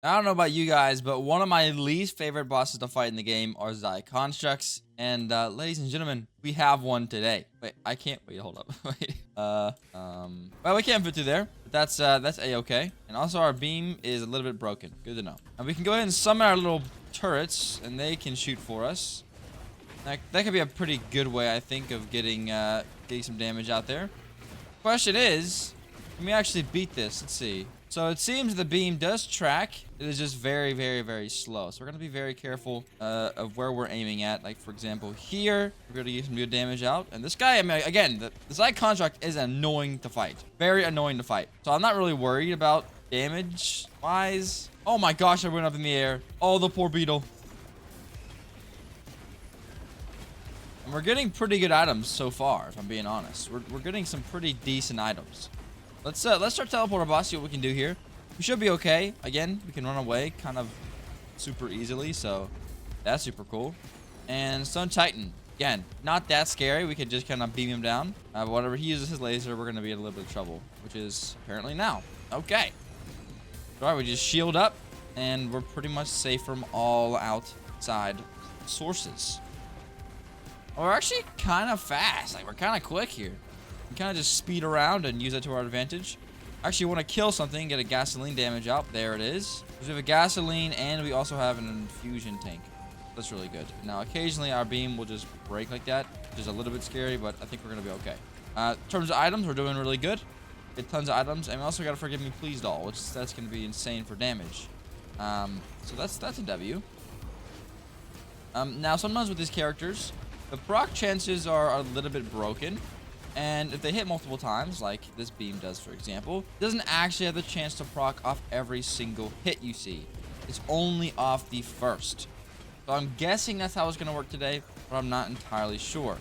I don't know about you guys, but one of my least favorite bosses to fight in the game are Xi constructs. And ladies and gentlemen, we have one today. Wait, I can't wait. Hold up. Wait. Well, we can't fit through there, but that's a-okay. And also, our beam is a little bit broken. Good to know. And we can go ahead and summon our little turrets, and they can shoot for us. That could be a pretty good way, I think, of getting some damage out there. Question is, can we actually beat this? Let's see. So it seems the beam does track. It is just very, very, very slow. So we're going to be very careful of where we're aiming at. Like, for example, here, we're going to get some good damage out. And this guy, I mean, again, the Xi construct is annoying to fight. Very annoying to fight. So I'm not really worried about damage-wise. Oh my gosh, I went up in the air. Oh, the poor beetle. And we're getting pretty good items so far, if I'm being honest. We're getting some pretty decent items. Let's start teleporter boss, see what we can do here. We should be okay. Again, we can run away kind of super easily, so that's super cool. And Stone Titan, again, not that scary. We could just kind of beam him down. But whenever he uses his laser, we're going to be in a little bit of trouble, which is apparently now. Okay. All right, we just shield up, and we're pretty much safe from all outside sources. We're actually kind of fast. Like, we're kind of quick here. We kind of just speed around and use that to our advantage. Actually, want to kill something, get a gasoline damage out. There it is. We have a gasoline, and we also have an infusion tank. That's really good. Now, occasionally, our beam will just break like that, which is a little bit scary, but I think we're going to be okay. In terms of items, we're doing really good. Get tons of items, and we also got to Forgive Me Please doll, which that's going to be insane for damage. So that's a W. Now, sometimes with these characters, the proc chances are a little bit broken. And if they hit multiple times, like this beam does, for example, it doesn't actually have the chance to proc off every single hit you see. It's only off the first. So I'm guessing that's how it's going to work today, but I'm not entirely sure.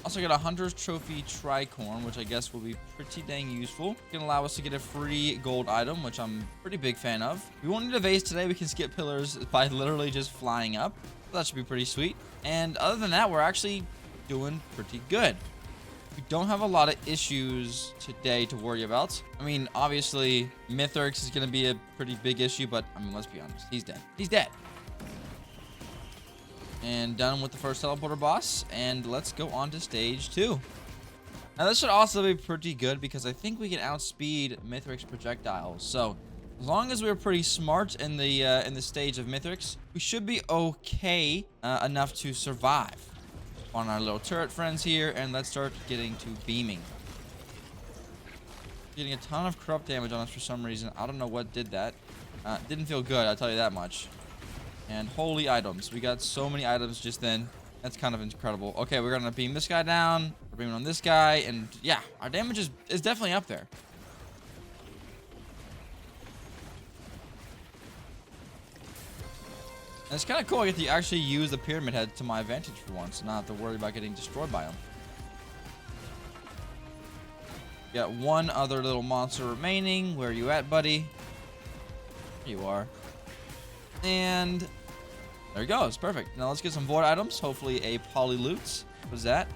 Also got a Hunter's Trophy Tricorn, which I guess will be pretty dang useful. It can allow us to get a free gold item, which I'm a pretty big fan of. We won't need a vase today. We can skip pillars by literally just flying up. So that should be pretty sweet. And other than that, we're actually doing pretty good. We don't have a lot of issues today to worry about. I mean, obviously, Mithrix is going to be a pretty big issue, but I mean, let's be honest. He's dead. He's dead. And done with the first teleporter boss. And let's go on to stage 2. Now, this should also be pretty good because I think we can outspeed Mithrix projectiles. So, as long as we're pretty smart in the stage of Mithrix, we should be okay enough to survive. On our little turret friends here, and let's start getting to beaming. Getting a ton of corrupt damage on us for some reason. I don't know what did that. Didn't feel good, I'll tell you that much. And holy items. We got so many items just then. That's kind of incredible. Okay, we're gonna beam this guy down. We're beaming on this guy, and yeah, our damage is definitely up there. And it's kind of cool. I get to actually use the pyramid head to my advantage for once, not have to worry about getting destroyed by them. Got one other little monster remaining. Where are you at, buddy? Here you are. And there you go. It's perfect. Now let's get some void items. Hopefully a poly loot. What is that?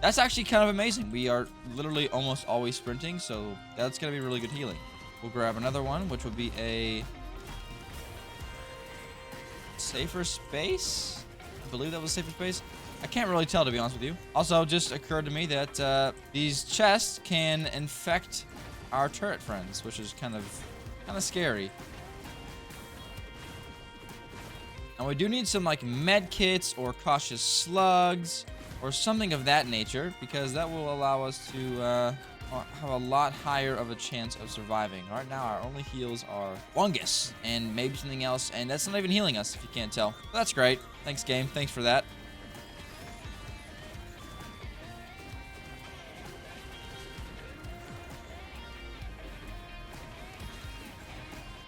That's actually kind of amazing. We are literally almost always sprinting, so that's going to be really good healing. We'll grab another one, which would be a safer space. I believe that was safer space. I can't really tell, to be honest with you. Also, just occurred to me that these chests can infect our turret friends, which is kind of scary. And we do need some like med kits or cautious slugs or something of that nature, because that will allow us to have a lot higher of a chance of surviving. Right now, our only heals are fungus and maybe something else, and that's not even healing us, if you can't tell. But that's great. Thanks, game. Thanks for that.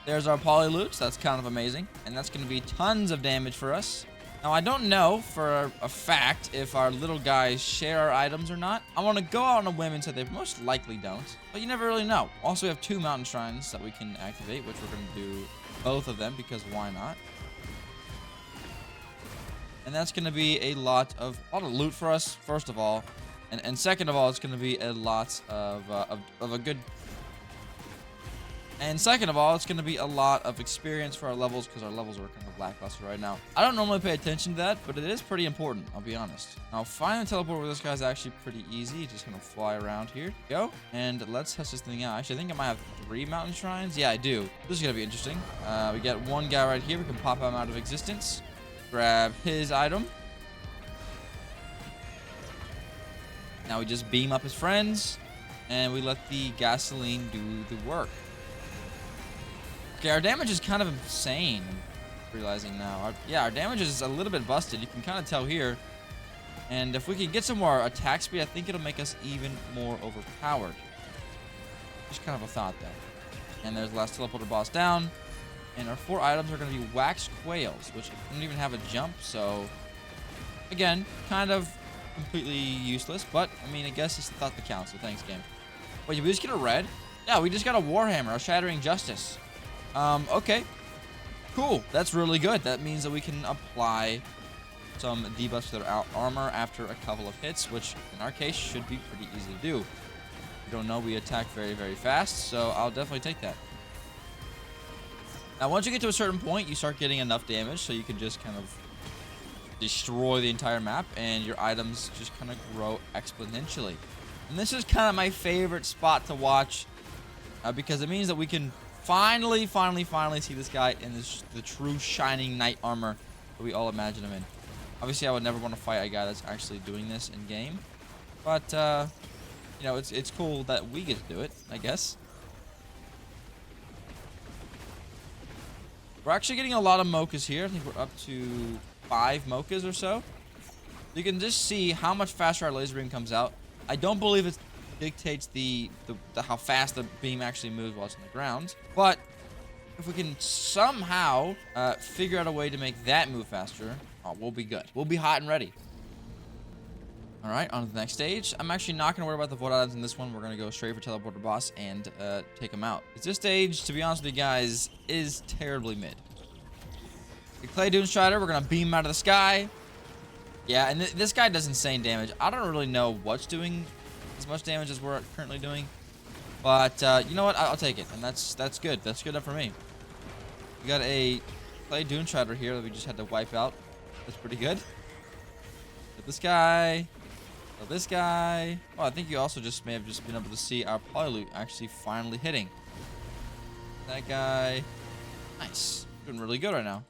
There's our poly loots. That's kind of amazing, and that's going to be tons of damage for us. Now, I don't know for a fact if our little guys share our items or not. I want to go out on a whim and say they most likely don't, but you never really know. Also, we have 2 mountain shrines that we can activate, which we're going to do both of them because why not? And that's going to be a lot of loot for us, first of all, and second of all, it's going to be a lot of a good And second of all, it's going to be a lot of experience for our levels because our levels are kind of lackluster right now. I don't normally pay attention to that, but it is pretty important, I'll be honest. Now, finding the teleport with this guy is actually pretty easy. Just going to fly around here. Go. And let's test this thing out. Actually, I think I might have 3 mountain shrines. Yeah, I do. This is going to be interesting. We got one guy right here. We can pop him out of existence. Grab his item. Now we just beam up his friends. And we let the gasoline do the work. Okay, our damage is kind of insane. I'm realizing now. Our damage is a little bit busted. You can kind of tell here. And if we can get some more attack speed, I think it'll make us even more overpowered. Just kind of a thought there. And there's the last teleporter boss down. And our 4 items are going to be wax quails, which don't even have a jump. So, again, kind of completely useless. But, I mean, I guess it's the thought that counts. So thanks, game. Wait, did we just get a red? Yeah, we just got a Warhammer, a Shattering Justice. Okay. Cool. That's really good. That means that we can apply some debuffs to their armor after a couple of hits, which in our case should be pretty easy to do. If you don't know, we attack very, very fast, so I'll definitely take that. Now, once you get to a certain point, you start getting enough damage, so you can just kind of destroy the entire map, and your items just kind of grow exponentially. And this is kind of my favorite spot to watch, because it means that we can finally see this guy in the true shining knight armor that we all imagine him in. Obviously, I would never want to fight a guy that's actually doing this in game, but you know, it's cool that we get to do it, I guess. We're actually getting a lot of mochas here. I think we're up to 5 mochas or so. You can just see how much faster our laser beam comes out. I don't believe it dictates the how fast the beam actually moves while it's on the ground. But if we can somehow figure out a way to make that move faster, we'll be good. We'll be hot and ready. All right, on to the next stage. I'm actually not going to worry about the void items in this one. We're going to go straight for teleporter boss and take him out. This stage, to be honest with you guys, is terribly mid. The Clay Dune Strider, we're going to beam him out of the sky. Yeah, and this guy does insane damage. I don't really know what's doing as much damage as we're currently doing. But, you know what? I'll take it. And that's good. That's good enough for me. We got a Clay Dune Strider here that we just had to wipe out. That's pretty good. But this guy... So this guy... Oh, I think you also may have just been able to see our polyloot actually finally hitting. That guy... Nice. Doing really good right now.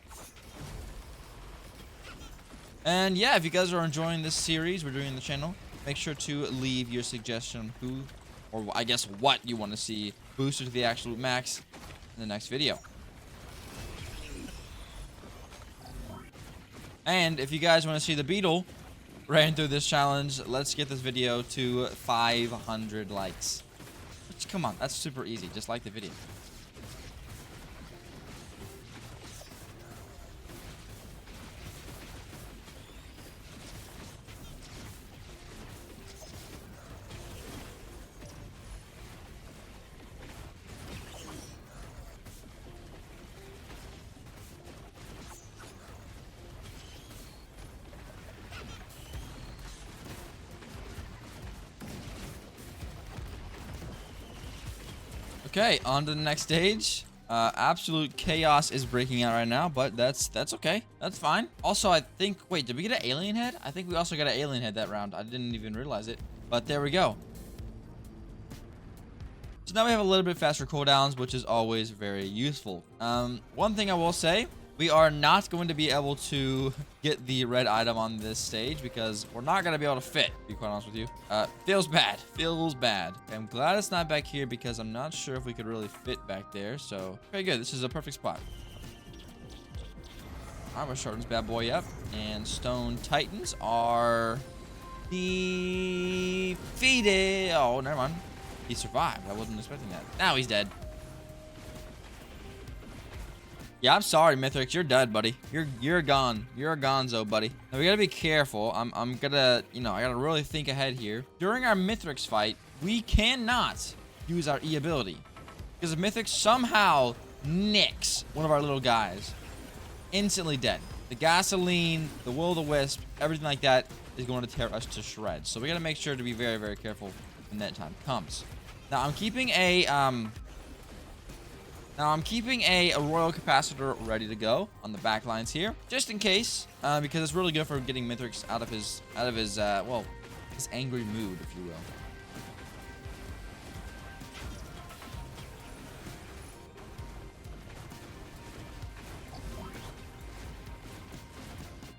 And yeah, if you guys are enjoying this series we're doing on the channel, make sure to leave your suggestion on who, or I guess what you want to see boosted to the absolute max in the next video. And if you guys want to see the beetle ran through this challenge, let's get this video to 500 likes. Which, come on, that's super easy. Just like the video. Okay, on to the next stage. Absolute chaos is breaking out right now, but that's okay. That's fine. Also, I think... Wait, did we get an alien head? I think we also got an alien head that round. I didn't even realize it. But there we go. So now we have a little bit faster cooldowns, which is always very useful. One thing I will say... We are not going to be able to get the red item on this stage because we're not going to be able to fit, to be quite honest with you. Feels bad. Feels bad. Okay, I'm glad it's not back here because I'm not sure if we could really fit back there. So, okay, good. This is a perfect spot. All right, we'll shorten this bad boy up. And Stone Titans are defeated. Oh, never mind. He survived. I wasn't expecting that. Now he's dead. Yeah, I'm sorry, Mithrix. You're dead, buddy. You're gone. You're a gonzo, buddy. Now, we gotta be careful. I'm gonna, you know, I gotta really think ahead here. During our Mithrix fight, we cannot use our E ability. Because if Mithrix somehow nicks one of our little guys, instantly dead. The gasoline, the will-o'-the-wisp, everything like that is going to tear us to shreds. So we gotta make sure to be very, very careful when that time comes. Now, I'm keeping a, Now I'm keeping a royal capacitor ready to go on the back lines here, just in case, because it's really good for getting Mithrix out of his well, his angry mood, if you will.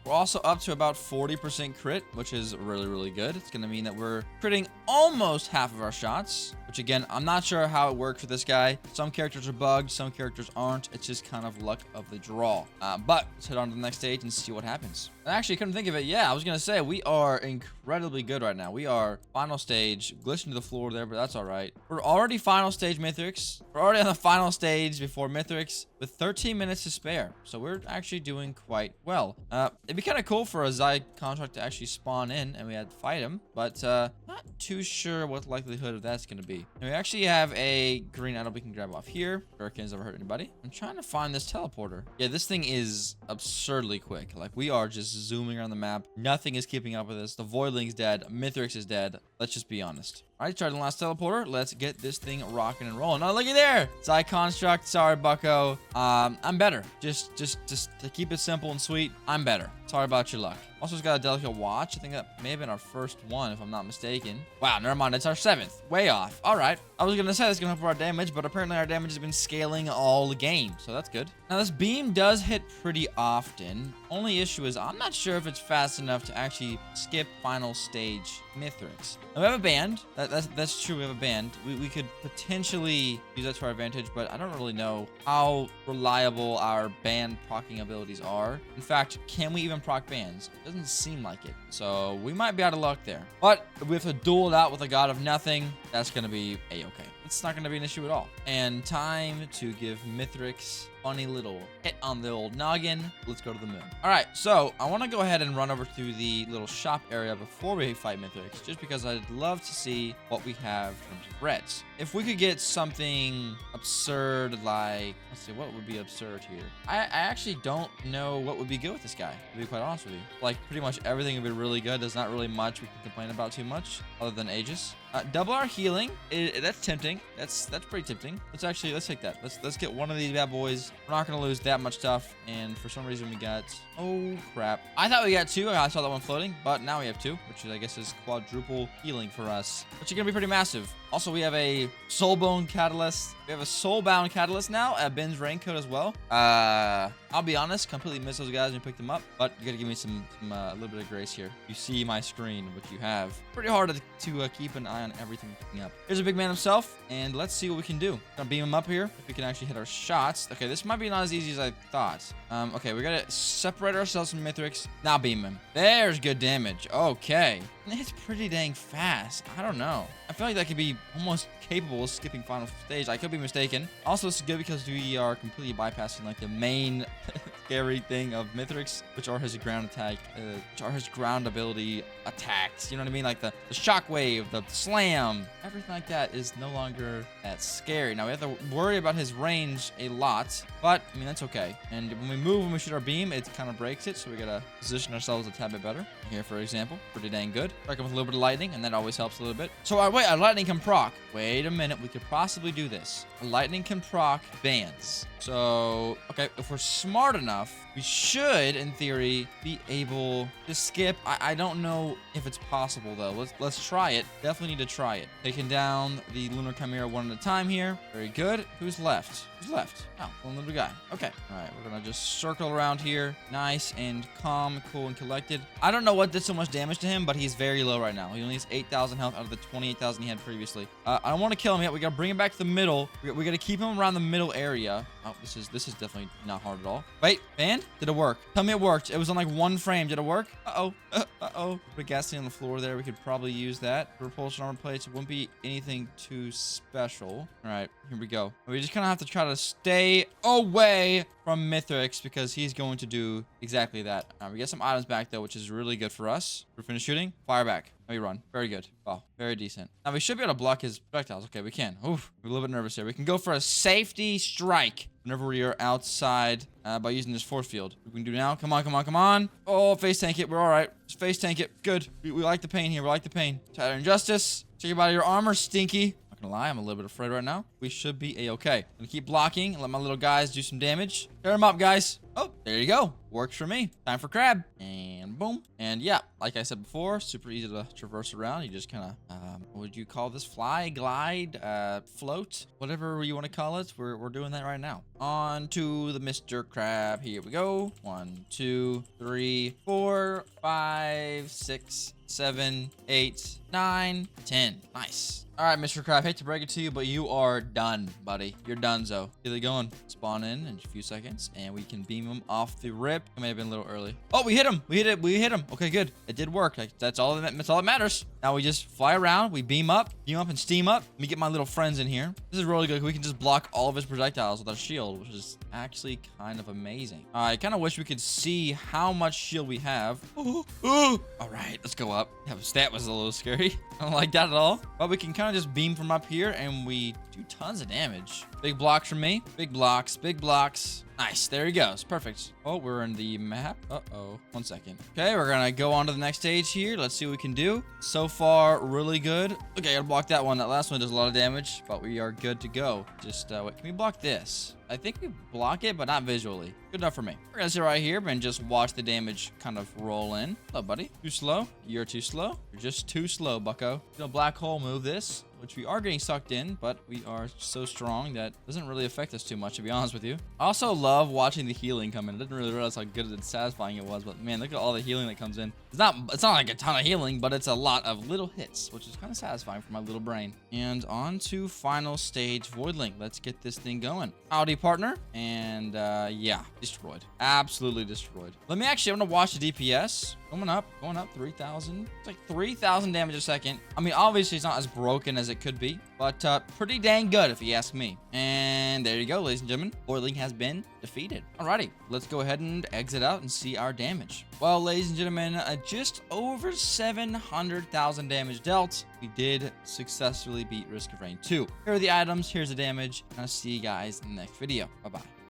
We're also up to about 40% crit, which is really, really good. It's going to mean that we're critting almost half of our shots, which again, I'm not sure how it works for this guy. Some characters are bugged, some characters aren't. It's just kind of luck of the draw. But let's head on to the next stage and see what happens. And actually, couldn't think of it. Yeah, I was going to say, we are incredibly good right now. We are final stage, glitching to the floor there, but that's all right. We're already final stage Mithrix. We're already on the final stage before Mithrix with 13 minutes to spare. So we're actually doing quite well. It'd be kind of cool for a Zai contract to actually spawn in and we had to fight him, but not too sure what the likelihood of that's going to be. And we actually have a green item we can grab off here. Hurricanes never hurt anybody. I'm trying to find this teleporter. Yeah, this thing is absurdly quick. Like, we are just zooming around the map. Nothing is keeping up with us. The Voidling's dead. Mithrix is dead. Let's just be honest. All right, tried the last teleporter. Let's get this thing rocking and rolling. Oh, looky there. Zai construct. Sorry, bucko. I'm better. Just to keep it simple and sweet, I'm better. Sorry about your luck. Also, it's got a delicate watch. I think that may have been our first one, if I'm not mistaken. Wow, never mind. It's our 7th. Way off. All right. I was going to say that's going to help our damage, but apparently our damage has been scaling all the game, so that's good. Now, this beam does hit pretty often. Only issue is I'm not sure if it's fast enough to actually skip final stage Mithrix. Now, we have a band. That's true. We have a band. We could potentially use that to our advantage, but I don't really know how reliable our band procking abilities are. In fact, can we even proc bands? It doesn't seem like it. So we might be out of luck there. But if we have to duel it out with a god of nothing, that's going to be a-okay. It's not going to be an issue at all. And time to give Mithrix funny little hit on the old noggin. Let's go to the moon. All right, so I want to go ahead and run over to the little shop area before we fight Mithrix, just because I'd love to see what we have in terms of reds. If we could get something absurd like, let's see, what would be absurd here? I actually don't know what would be good with this guy, to be quite honest with you. Like, pretty much everything would be really good. There's not really much we can complain about too much, other than Aegis. Double our healing. That's tempting. That's pretty tempting. Let's take that. Let's get one of these bad boys. We're not gonna lose that much stuff. And for some reason we got, oh crap. I thought we got 2. I saw that one floating, but now we have 2, which I guess is quadruple healing for us, which is gonna be pretty massive. Also, we have a soulbone catalyst. We have a soulbound catalyst now at Ben's raincoat as well. I'll be honest, completely missed those guys when you picked them up, but you gotta give me a little bit of grace here. You see my screen, which you have. Pretty hard to keep an eye on everything picking up. Here's a big man himself, and let's see what we can do. Gonna beam him up here if we can actually hit our shots. Okay, this might be not as easy as I thought. Okay, we gotta separate ourselves from Mithrix. Now beam him. There's good damage. Okay. And it's pretty dang fast. I don't know. I feel like that could be almost capable of skipping final stage. I could be mistaken. Also, this is good because we are completely bypassing like the main scary thing of Mithrix, which are his ground attack, which are his ground ability attacks. You know what I mean? Like the shockwave, the slam, everything like that is no longer that scary. Now we have to worry about his range a lot, but I mean that's okay. And when we move, when we shoot our beam, it kind of breaks it, so we gotta position ourselves a tad bit better. Here, for example, pretty dang good. Strike him with a little bit of lightning, and that always helps a little bit. So wait, our lightning can proc. Wait a minute, we could possibly do this. Our lightning can proc bands. So, okay, if we're smart enough, we should, in theory, be able to skip. I don't know if it's possible, though. Let's try it. Definitely need to try it. Taking down the Lunar Chimera one at a time here. Very good. Who's left? Who's left? Oh, one little guy. Okay. All right, we're going to just circle around here. Nice and calm, cool, and collected. I don't know what did so much damage to him, but he's very low right now. He only has 8,000 health out of the 28,000 he had previously. I don't want to kill him yet. We got to bring him back to the middle. We got to keep him around the middle area. Oh, this is definitely not hard at all. Wait, band? Did it work? Tell me it worked. It was on like 1 frame. Did it work? Uh-oh. Uh-oh. Put gasoline on the floor there. We could probably use that. Repulsion armor plates. It wouldn't be anything too special. All right, here we go. We just kind of have to try to stay away from Mithrix because he's going to do exactly that. We get some items back though, which is really good for us. We're finished shooting. Fire back. Now we run. Very good. Wow, very decent. Now we should be able to block his projectiles. Okay, we can. Oof, we're a little bit nervous here. We can go for a safety strike whenever we are outside by using this force field. We can do now. Come on, come on, come on. Oh, face tank it. We're all right. Just face tank it. Good. We like the pain here. We like the pain. Tighter injustice. Take your body your armor, Stinky. Not gonna lie, I'm a little bit afraid right now. We should be a-okay. Gonna keep blocking and let my little guys do some damage. Tear them up, guys. Oh, there you go. Works for me. Time for crab. And boom. And yeah, like I said before, super easy to traverse around. You just kind of, what would you call this? Fly, glide, float, whatever you want to call it. We're doing that right now. On to the Mr. Crab. Here we go. 1, 2, 3, 4, 5, 6, 7, 8, 9, 10. Nice. All right, Mr. Crab, hate to break it to you, but you are done, buddy. You're donezo. Get it going. Spawn in a few seconds, and we can beam him off the rip. It may have been a little early. Oh, we hit him. We hit him. Okay, good. It did work. That's all that matters. Now we just fly around. We beam up and steam up. Let me get my little friends in here. This is really good. We can just block all of his projectiles with our shield, which is actually kind of amazing. I kind of wish we could see how much shield we have. Ooh. All right, let's go up. Yeah, that was a little scary. I don't like that at all. But we can kind of just beam from up here, and we do tons of damage. Big blocks from me. Big blocks. Big blocks. Nice. There he goes. Perfect. Oh, we're in the map. Uh-oh. 1 second. Okay, we're gonna go on to the next stage here. Let's see what we can do. So far, really good. Okay, I gotta block that one. That last one does a lot of damage, but we are good to go. Just, wait, can we block this? I think we block it, but not visually. Good enough for me. We're gonna sit right here and just watch the damage kind of roll in. Hello, buddy. Too slow? You're too slow? You're just too slow, bucko. Black hole, move this, which we are getting sucked in, but we are so strong that it doesn't really affect us too much, to be honest with you. I also love watching the healing come in. I didn't really realize how good and satisfying it was, but man, look at all the healing that comes in. It's not like a ton of healing, but it's a lot of little hits, which is kind of satisfying for my little brain. And on to final stage, Voidlink. Let's get this thing going. Howdy, partner. And yeah, destroyed. Absolutely destroyed. I'm gonna watch the DPS. Going up, 3,000. It's like 3,000 damage a second. I mean, obviously it's not as broken as it could be, but pretty dang good if you ask me. And there you go, ladies and gentlemen. Voidlink has been defeated. Alrighty, let's go ahead and exit out and see our damage. Well, ladies and gentlemen, just over 700,000 damage dealt. We did successfully beat Risk of Rain 2. Here are the items, here's the damage, and I'll see you guys in the next video. Bye-bye.